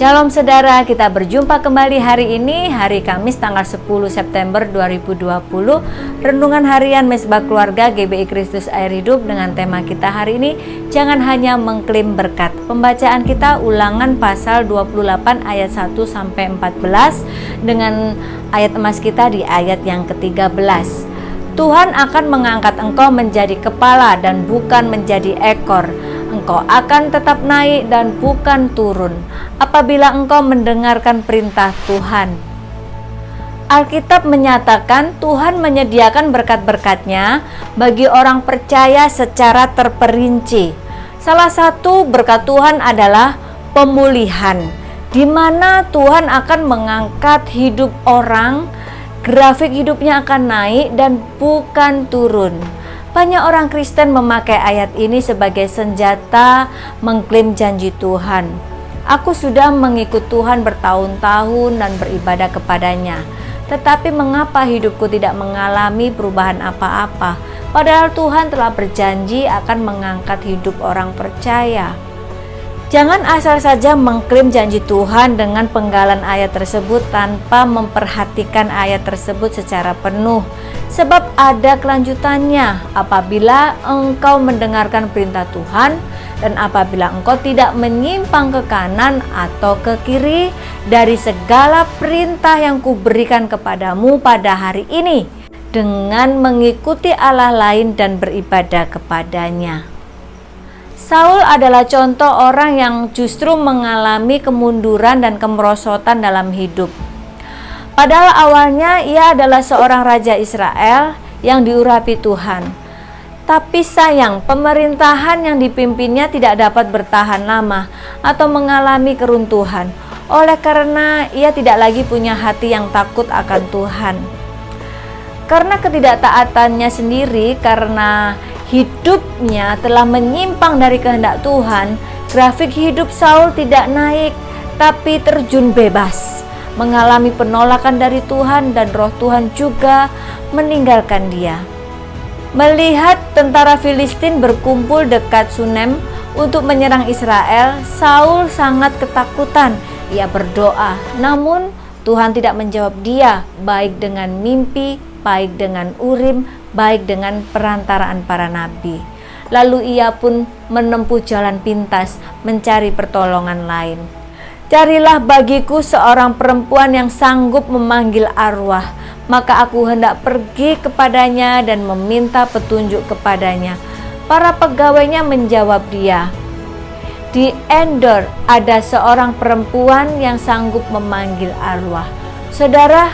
Shalom saudara, kita berjumpa kembali hari ini, hari Kamis tanggal 10 September 2020. Renungan harian Mesbah Keluarga GBI Kristus Air Hidup dengan tema kita hari ini, jangan hanya mengklaim berkat. Pembacaan kita Ulangan pasal 28 ayat 1-14 dengan ayat emas kita di ayat yang ke-13. Tuhan akan mengangkat engkau menjadi kepala dan bukan menjadi ekor. Engkau akan tetap naik dan bukan turun apabila engkau mendengarkan perintah Tuhan. Alkitab menyatakan Tuhan menyediakan berkat-berkatnya bagi orang percaya secara terperinci. Salah satu berkat Tuhan adalah pemulihan, di mana Tuhan akan mengangkat hidup orang, grafik hidupnya akan naik dan bukan turun. Banyak orang Kristen memakai ayat ini sebagai senjata mengklaim janji Tuhan. Aku sudah mengikut Tuhan bertahun-tahun dan beribadah kepadanya, tetapi mengapa hidupku tidak mengalami perubahan apa-apa? Padahal Tuhan telah berjanji akan mengangkat hidup orang percaya. Jangan asal saja mengklaim janji Tuhan dengan penggalan ayat tersebut tanpa memperhatikan ayat tersebut secara penuh. Sebab ada kelanjutannya apabila engkau mendengarkan perintah Tuhan dan apabila engkau tidak menyimpang ke kanan atau ke kiri dari segala perintah yang kuberikan kepadamu pada hari ini dengan mengikuti Allah lain dan beribadah kepadanya. Saul adalah contoh orang yang justru mengalami kemunduran dan kemerosotan dalam hidup. Padahal awalnya ia adalah seorang raja Israel yang diurapi Tuhan. Tapi sayang, pemerintahan yang dipimpinnya tidak dapat bertahan lama atau mengalami keruntuhan. Oleh karena ia tidak lagi punya hati yang takut akan Tuhan. Karena ketidaktaatannya sendiri, karena hidupnya telah menyimpang dari kehendak Tuhan, grafik hidup Saul tidak naik, tapi terjun bebas, mengalami penolakan dari Tuhan dan roh Tuhan juga meninggalkan dia. Melihat tentara Filistin berkumpul dekat Sunem untuk menyerang Israel, Saul sangat ketakutan. Ia berdoa, namun Tuhan tidak menjawab dia, baik dengan mimpi, baik dengan urim, baik dengan perantaraan para nabi. Lalu ia pun menempuh jalan pintas mencari pertolongan lain. Carilah bagiku seorang perempuan yang sanggup memanggil arwah, maka aku hendak pergi kepadanya dan meminta petunjuk kepadanya. Para pegawainya menjawab dia, di Endor ada seorang perempuan yang sanggup memanggil arwah. Saudara,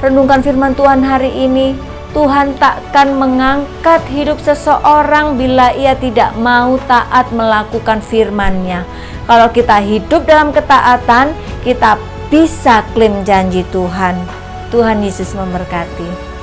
renungkan firman Tuhan hari ini. Tuhan takkan mengangkat hidup seseorang bila ia tidak mau taat melakukan firman-Nya. Kalau kita hidup dalam ketaatan, kita bisa klaim janji Tuhan. Tuhan Yesus memberkati.